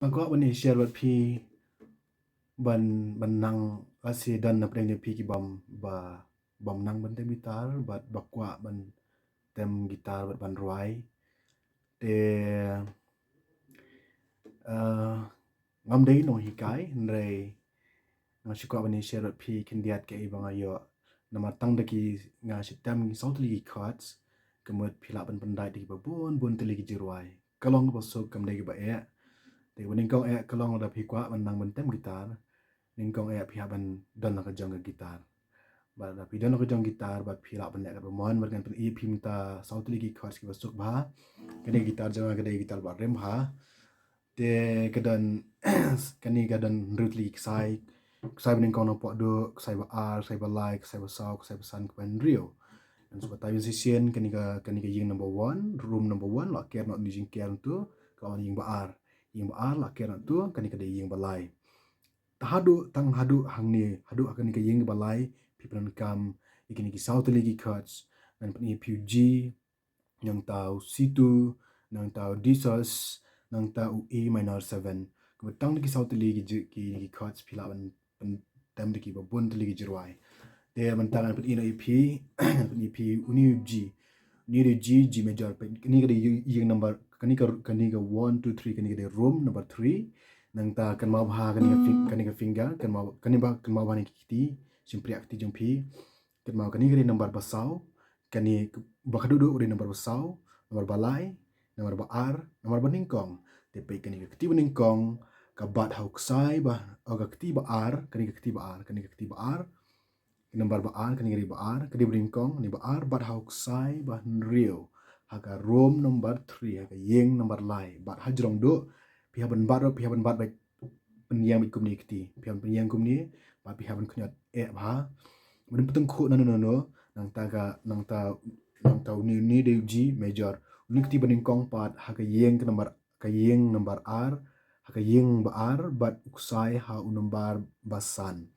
Magwa ban share wat phi ban nang asi dan na preng phi ki bam nang ban tem gitar bat bakwa ban tem gitar bat ban ruai te uh, ngam dei no hikai nrei nga shikwa ban share wat phi kindiat ke ibang ayo nama tang de ki nga sitam south li cards kemut phila ban pandai de babun bun teli ki jirwai kalong ba sok kam dei ba e te waning kong e kalong da phi kwa ban nang ban tem gitar ning kong e phi ban don la ka jang gitar ba da phi don la ka jang gitar ba phi la ban le ka mon ban kan e phi mta south li ki cards ki ba sok ba kene gitar jang ka dei gitar ba rem ha te kadan kani kadan rutli sai sai bin kong no po do sai ba r sai ba like sai ba sau sai ba san kan rio dan sebab tayo musician kani ka ying number 1 room number 1 la care not using care tu kalau ying ba r la care not tu kani ka dei ying ba lai tahadu tang hadu hang ni hadu akan ni ka ying ba lai people kam ikini ki south ligi cuts dan ni pug yang tau situ nang tau disos nang tau e minor 7 kemetang di south ligi ki cuts pila ban tem di ki ba bun ligi jirwai dia mentangan pet ino ep pet ep uni g g major pet ni ka yung number kani ka 1 2 3 kani ka room number 3 nang ta kan mau ha kani ka finger kan mau ba ni kiti simpri akti jong pi kan mau kani ka number basau kani bakadudu uri number basau number balai number ba r number ba ningkong te pe kani ka kiti ba ningkong ka bat hau ksai ba o ka kiti ba r kani ka kiti ba r number ba r kani ba r kani bringkong ni ba r bat hau ksai ba rio haga room number 3 haga yeng number lai bat hajrong do pihak ban bat baik penyang kum ni kiti pihak penyang kum ni ba pihak ban kunyat ba ben peteng khu no nang ta ni de g major ni kiti bringkong pat haga yeng number r haga yeng ba r bat uksai ha number basan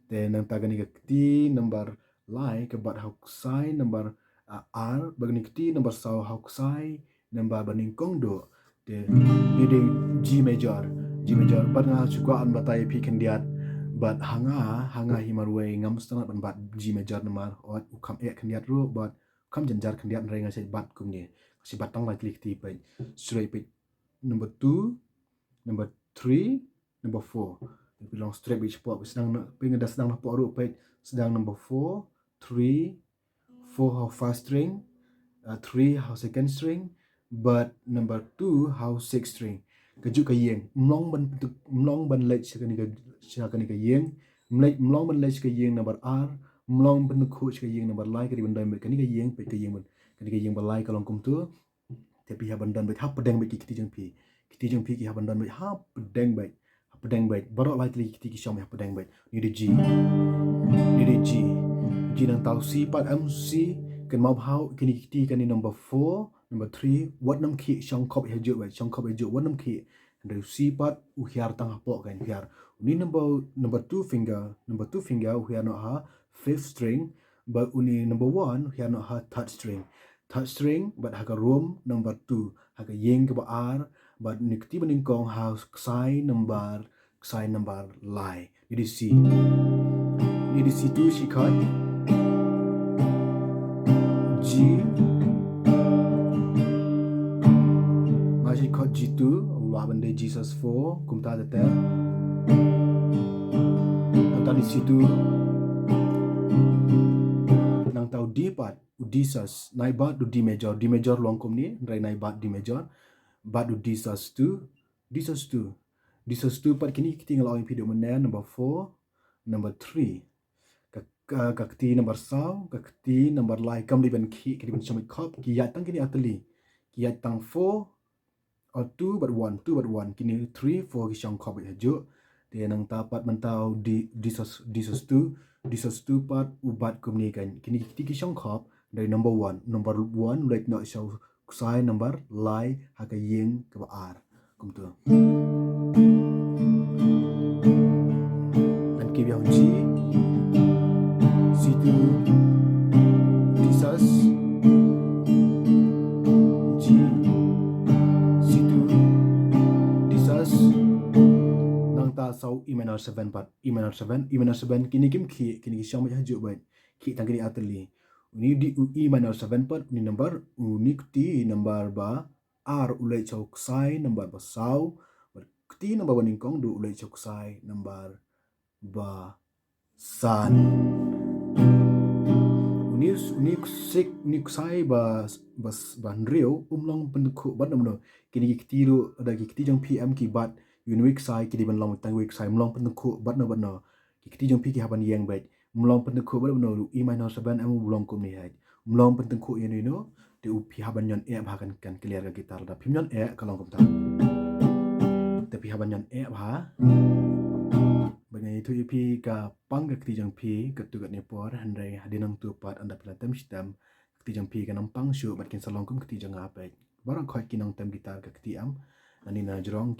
then nang taga ni kiti number lai ke bat hau sai number r bagni kiti number sau hau sai number baning kong do de ni de g major bat nga chukwa an batai pi kendiat bat hanga himarwe ngam stana ban bat g major number ot ukam e kendiat ru bat kam janjar kendiat renga se bat kum ni si batang la klik ti pe surai pe number 2 number 3 number 4 belong straight which pot sedang pengen dah sedang pot ru pe sedang number 4 3 4 how first string 3 how second string but number 2 how sixth string kejuk ka yeng mlong ban lech ka ni ka yeng mlong ban lech ka yeng number r mlong ban khu ka yeng number lai ka di bandai ka ni ka yeng pe ka yeng ban ka ni ka yeng balai kalong kum tu tapi ha bandan be hap pedeng be ki kiti jeng pi ki ha bandan be hap pedeng baik baru likely kiti ki syam pedeng baik ni de g nang tau c pat mc kan mau hau kini kiti kan ni number 4 number 3 what nam ki syang kop hejo baik syang kop hejo what nam ki dari c pat uhiar tang hapo kan hiar ni number 2 finger uhiar no ha fifth string but uni number 1 uhiar no ha third string but ha room number 2 ha yeng ke ba r but nikti baning kong house sai number lai ni di c tu si kan g masih kod g2 Allah bende jesus 4 kumta tete nang di situ nang tau d pat udisas nai bat du d major longkom ni rai nai bat d major bat du disas tu pat kini kita tinggal awin video mana number 4 number 3 kakti number sau kakti number lai kam di ban ki ban chamit kop ki ya tang kini atali ki ya tang 4 or 2 but 1 kini 3 4 ki syang kop ya jo dia nang tapat mentau di disas tu pat ubat kum ni kan kini ki syang kop dari number 1 like not show sai number lai ha ka yeng ka ba r kum tu dan ki biang g situ disas g situ disas nang ta sau E minor 7 part E minor 7 kini kim ki syang ma haju bai ki tang kini atli uni di E minor 7 part ni number uni kti number ba R ulai chok sai number ba sau kti number ba ningkong du ulai chok sai number ba san unik sik nik sai bas banrio umlong pendukuk bat namno kini kiti ru ada kiti jang PM ki bat unweek sai kidi ban long tang week sai umlong pendukuk bat no ki kiti jang pi ki haban yang bat umlong pendukuk bat no E minor 7 amu umlong kum ni hai umlong pendukuk ini no de upi haban yon e bahakan kan clear ga gitar da pim yon e kalong kum ta tapi haban yon e ba Bangai itu ipi ka pang ka kti jang pi ka tu kat nepor handai hadinang tu pat anda pelatem sistem kti jang pi ka nampang syu bat kin salong kum kti jang apek barang khoi kinong tem gitar ka kti am ani na jrong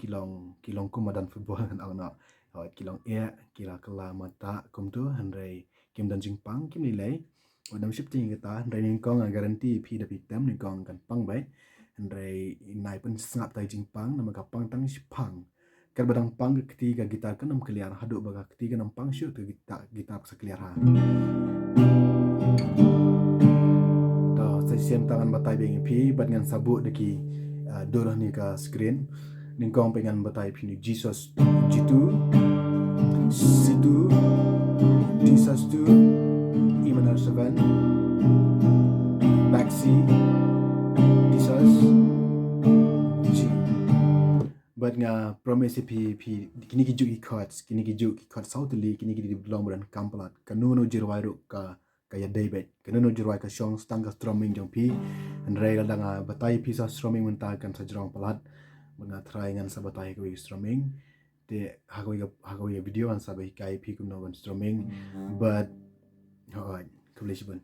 kilong kum madan football kan au na kilong e kila kala mata kum tu handai kim dan jing pang kim nilai odam shifting kita handai ning kong garanti pi da pi tem ning kong kan pang bai handai nai pun sngap tai jing pang nama ka pang tang pang kan badang pang ketiga gitar kan nam clear hadu baga ketiga nam pang shoot ke gitar sa clear ha to sai sem tangan batai beng pi bat ngan sabut deki dorah ni ka screen ning kong pengan batai pi ni Jesus jitu situ Jesus tu E minor 7 back C Jesus But nga promise pi kini ki juk chords sautli kini ki belong bulan kampalat kanuno jirwai ru ka ya david kanuno jirwai ka song stang ka strumming jong pi and regal danga batai pi sa strumming munta kan sa jrong palat mga try ngan sa batai ko strumming te hagoi video an sa bai kai pi kun no strumming but hoy kulisban